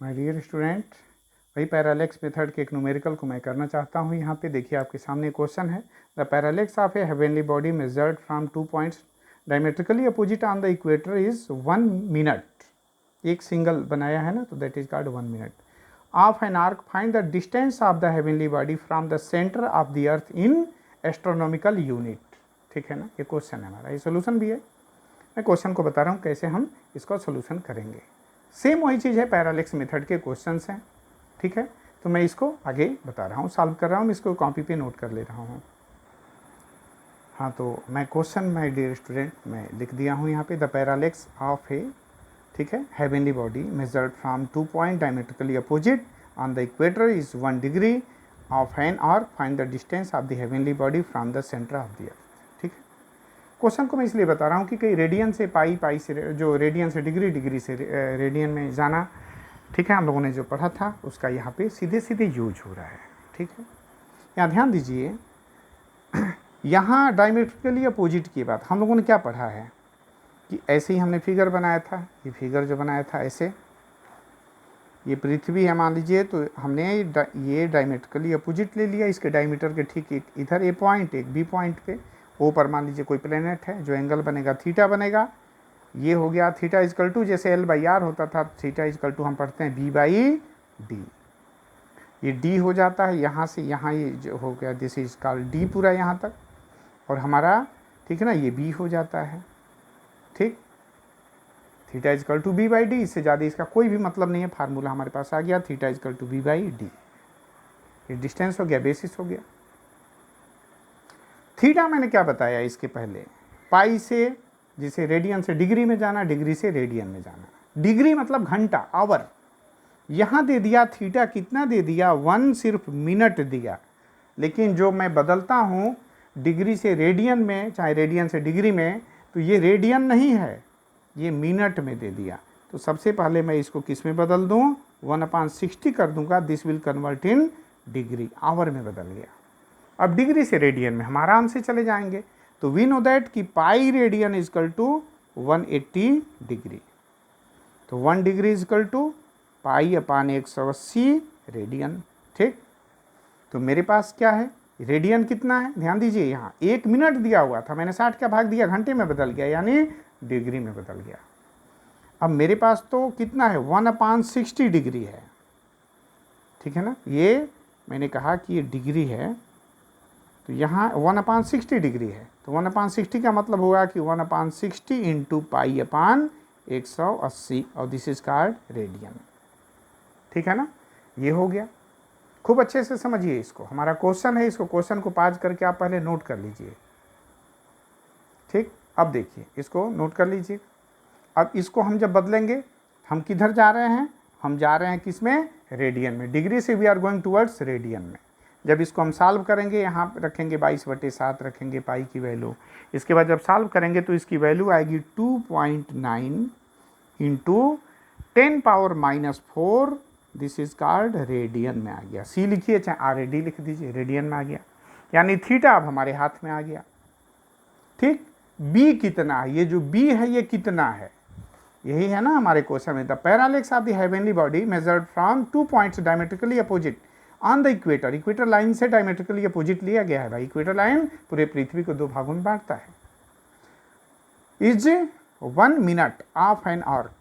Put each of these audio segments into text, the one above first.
My dear student, वही parallax method के एक न्यूमेरिकल को मैं करना चाहता हूँ। यहाँ पे देखिए आपके सामने क्वेश्चन है, the parallax of A heavenly body measured from 2 points diametrically opposite on the equator is 1 minute. एक सिंगल बनाया है ना, तो that is called 1 minute. Of an arc find the distance of the heavenly body from the centre of the earth in astronomical unit. ठीक है ना, ये question है हमारा, ये सोल्यूशन भी है। मैं क्वेश्चन को बता रहा हूँ कैसे हम इसका सोल्यूशन करेंगे। सेम वही चीज़ है, पैरालेक्स मेथड के क्वेश्चंस हैं। ठीक है, तो मैं इसको आगे बता रहा हूँ, सॉल्व कर रहा हूँ, मैं इसको कॉपी पे नोट कर ले रहा हूँ। हाँ, तो मैं क्वेश्चन माय डियर स्टूडेंट मैं लिख दिया हूँ यहाँ पे, द पैरालेक्स ऑफ ए, ठीक है, heavenly body measured from 2 point diametrically opposite on the equator is 1 degree of an arc find the distance of the heavenly body from the centre of the earth. ठीक है, question को मैं इसलिए बता रहा हूँ कि कई रेडियन से पाई, पाई से जो रेडियन से डिग्री, डिग्री से रेडियन में जाना, ठीक है, हम लोगों ने जो पढ़ा था उसका यहाँ पे सीधे सीधे यूज हो रहा है। ठीक है, यहाँ ध्यान दीजिए, यहाँ डायमेट्रिकली अपोजिट की बात हम लोगों ने क्या पढ़ा है कि ऐसे ही हमने फिगर बनाया था। ये फिगर जो बनाया था ऐसे, ये पृथ्वी है मान लीजिए, तो हमने ये डायमेट्रिकली अपोजिट ले लिया, इसके डायमीटर के ठीक एक इधर ए पॉइंट, एक बी पॉइंट पे, ओ पर मान लीजिए कोई प्लेनेट है, जो एंगल बनेगा थीटा बनेगा। ये हो गया थीटा इजकल टू, जैसे L/R होता था, थीटा इजकल टू हम पढ़ते हैं B/D। ये D हो जाता है, यहाँ से यहाँ ये जो हो गया, दिस इज कॉल्ड D पूरा यहाँ तक, और हमारा, ठीक है ना, ये B हो जाता है। ठीक, थीटा इजकल टू B/D, इससे ज़्यादा इसका कोई भी मतलब नहीं है, फार्मूला हमारे पास आ गया, थीटा इजकल टू B/D। ये डिस्टेंस हो गया, बेसिस हो गया। थीटा मैंने क्या बताया इसके पहले, पाई से, जिसे रेडियन से डिग्री में जाना, डिग्री से रेडियन में जाना। डिग्री मतलब घंटा, आवर। यहाँ दे दिया थीटा कितना दे दिया, 1 सिर्फ मिनट दिया, लेकिन जो मैं बदलता हूँ डिग्री से रेडियन में, चाहे रेडियन से डिग्री में, तो ये रेडियन नहीं है, ये मिनट में दे दिया। तो सबसे पहले मैं इसको किस में बदल दूँ, 1/60 कर दूंगा, this will convert in degree, hour में बदल गया। अब डिग्री से रेडियन में हम आराम से चले जाएंगे, तो वी नो दैट कि pi radian is equal to 180 degree. तो 1 degree is equal to pi upon 180 radian. ठीक, तो मेरे पास क्या है, रेडियन कितना है, ध्यान दीजिए, यहाँ 1 मिनट दिया हुआ था, मैंने 60 का भाग दिया, घंटे में बदल गया, यानी डिग्री में बदल गया। अब मेरे पास तो कितना है, 1/60 डिग्री है। ठीक है ना, ये मैंने कहा कि ये डिग्री है, तो यहाँ 1/60 डिग्री है, तो 1/60 का मतलब होगा कि 1/60 इंटू पाई अपान 180, और दिस इज कॉल्ड रेडियन। ठीक है ना, ये हो गया। खूब अच्छे से समझिए इसको, हमारा क्वेश्चन है, इसको क्वेश्चन को पाज करके आप पहले नोट कर लीजिए। ठीक, अब देखिए, इसको नोट कर लीजिए। अब इसको हम जब बदलेंगे, हम किधर जा रहे हैं, हम जा रहे हैं किस में, रेडियन में। डिग्री से we are going towards radian में। जब इसको हम सॉल्व करेंगे, यहाँ रखेंगे 22/7 रखेंगे पाई की वैल्यू। इसके बाद जब सॉल्व करेंगे तो इसकी वैल्यू आएगी 2.9 into 10⁻⁻⁴, this is called radian में आ गया। सी लिखिए, चाहे RAD लिख दीजिए, रेडियन में आ गया, यानी थीटा अब हमारे हाथ में आ गया। ठीक, बी कितना है, ये जो बी है ये कितना है, यही है ना हमारे क्वेश्चन में। The parallax of the heavenly body measured from 2 points diametrically opposite on the equator. Equator line से डायमेट्रिकली अपोजिट लिया गया है भाई, इक्वेटर लाइन पूरे पृथ्वी को 2 भागों में बांटता है। Is 1 minute of an arc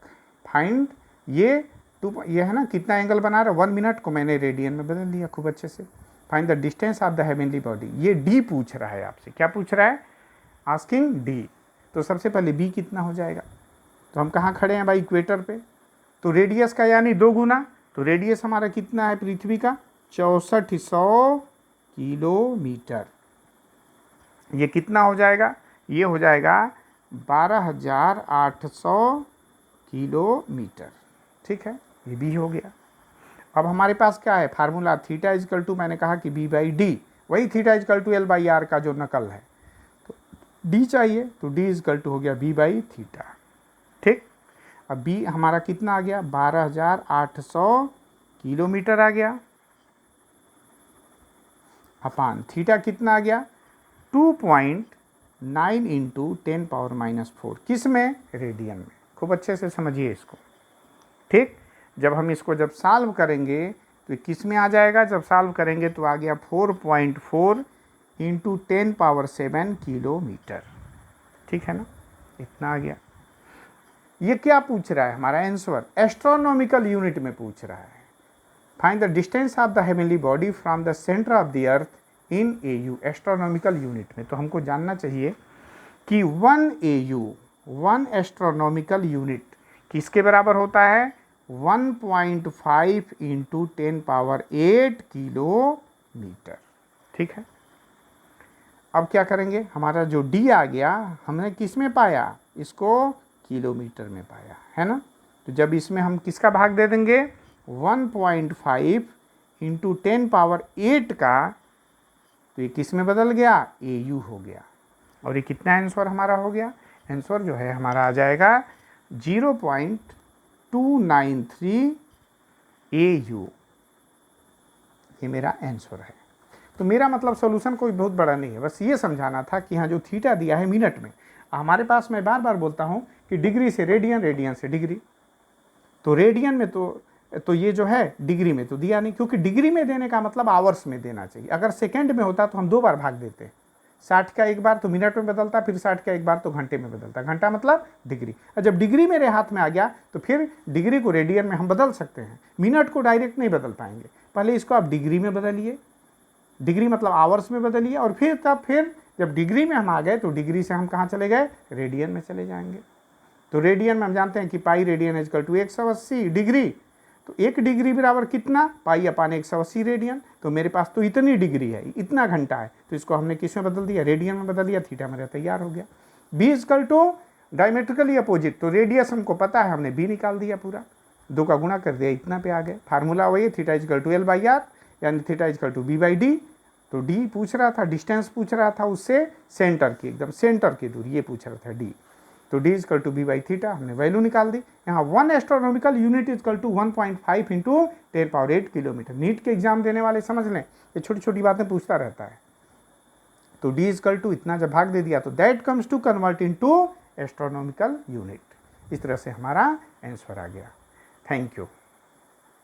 find, ये है ना, कितना एंगल बना रहा है, 1 मिनट को मैंने रेडियन में बदल दिया खूब अच्छे से। Find the distance of the heavenly body, ये डी पूछ रहा है आपसे, क्या पूछ रहा है, आस्किंग डी। तो सबसे पहले बी कितना हो जाएगा, तो हम कहाँ खड़े हैं भाई, इक्वेटर पे, तो रेडियस का यानी 2 गुना, तो रेडियस हमारा कितना है पृथ्वी का, 6400 किलोमीटर। ये कितना हो जाएगा, ये हो जाएगा 12,800 किलोमीटर। ठीक है, ये भी हो गया। अब हमारे पास क्या है फार्मूला, थीटा इजकल टू, मैंने कहा कि B/D, वही थीटा इजकल टू L/R का जो नकल है, तो D चाहिए, तो D इजकल टू हो गया B/θ। ठीक, अब B हमारा कितना आ गया, 12,800 किलोमीटर आ गया, अपान थीटा कितना आ गया, 2.9 इंटू 10⁻⁻⁴, किस में, रेडियन में। खूब अच्छे से समझिए इसको। ठीक, जब हम इसको जब सॉल्व करेंगे तो किस में आ जाएगा, जब सॉल्व करेंगे तो आ गया 4.4 इंटू 10⁻7 किलोमीटर। ठीक है ना, इतना आ गया। ये क्या पूछ रहा है हमारा आंसर, एस्ट्रोनॉमिकल यूनिट में पूछ रहा है। Find the distance of the heavenly body from the centre of the earth in AU, astronomical unit में। तो हमको जानना चाहिए कि 1 AU 1 एस्ट्रोनॉमिकल यूनिट किसके बराबर होता है, 1.5 इंटू 10⁸ किलोमीटर। ठीक है, अब क्या करेंगे, हमारा जो D आ गया हमने किस में पाया, इसको किलोमीटर में पाया है ना। तो जब इसमें हम किसका भाग दे देंगे, 1.5 इंटू 10⁸ का, तो ये किस में बदल गया, AU हो गया। और ये कितना आंसर हमारा हो गया, आंसर जो है हमारा आ जाएगा 0.293 AU। ये मेरा आंसर है। तो मेरा मतलब सॉल्यूशन कोई बहुत बड़ा नहीं है, बस ये समझाना था कि हाँ जो थीटा दिया है मिनट में, हमारे पास मैं बार बार बोलता हूँ कि डिग्री से रेडियन, रेडियन से डिग्री, तो रेडियन में तो ये जो है डिग्री में तो दिया नहीं, क्योंकि डिग्री में देने का मतलब आवर्स में देना चाहिए। अगर सेकंड में होता तो हम 2 बार भाग देते, 60 का एक बार तो मिनट में बदलता, फिर 60 का एक बार तो घंटे में बदलता, घंटा मतलब डिग्री। और जब डिग्री मेरे हाथ में आ गया तो फिर डिग्री को रेडियन में हम बदल सकते हैं, मिनट को डायरेक्ट नहीं बदल पाएंगे। पहले इसको आप डिग्री में बदलिए, डिग्री मतलब आवर्स में बदलिए, और फिर जब डिग्री में हम आ गए तो डिग्री से हम कहाँ चले गए, रेडियन में चले जाएंगे। तो रेडियन में हम जानते हैं कि pi radian equal to 180 degree, तो 1 डिग्री बराबर कितना, पाई अपान 180 रेडियन। तो मेरे पास तो इतनी डिग्री है, इतना घंटा है, तो इसको हमने किस में बदल दिया, रेडियन में बदल दिया, थीटा मेरा तैयार हो गया। B equal to diametrically opposite, तो रेडियस हमको पता है, हमने B निकाल दिया, पूरा 2 का गुणा कर दिया, इतना पे आ गए। फार्मूला वही, थीटा इक्वल टू L/R, यानी थीटा इक्वल टू B/D। तो D पूछ रहा था, डिस्टेंस पूछ रहा था उससे सेंटर की, एकदम सेंटर की दूरी, ये पूछ रहा था D। तो D इक्वल टू B/θ, हमने वैल्यू निकाल दी। यहाँ 1 astronomical unit equal to 1.5 into 10⁸ kilometre. NEET के एग्जाम देने वाले समझ लें, ये छोटी छोटी बातें पूछता रहता है। तो D इक्वल टू इतना जब भाग दे दिया तो that comes to convert into astronomical unit. इस तरह से हमारा आंसर आ गया। Thank you.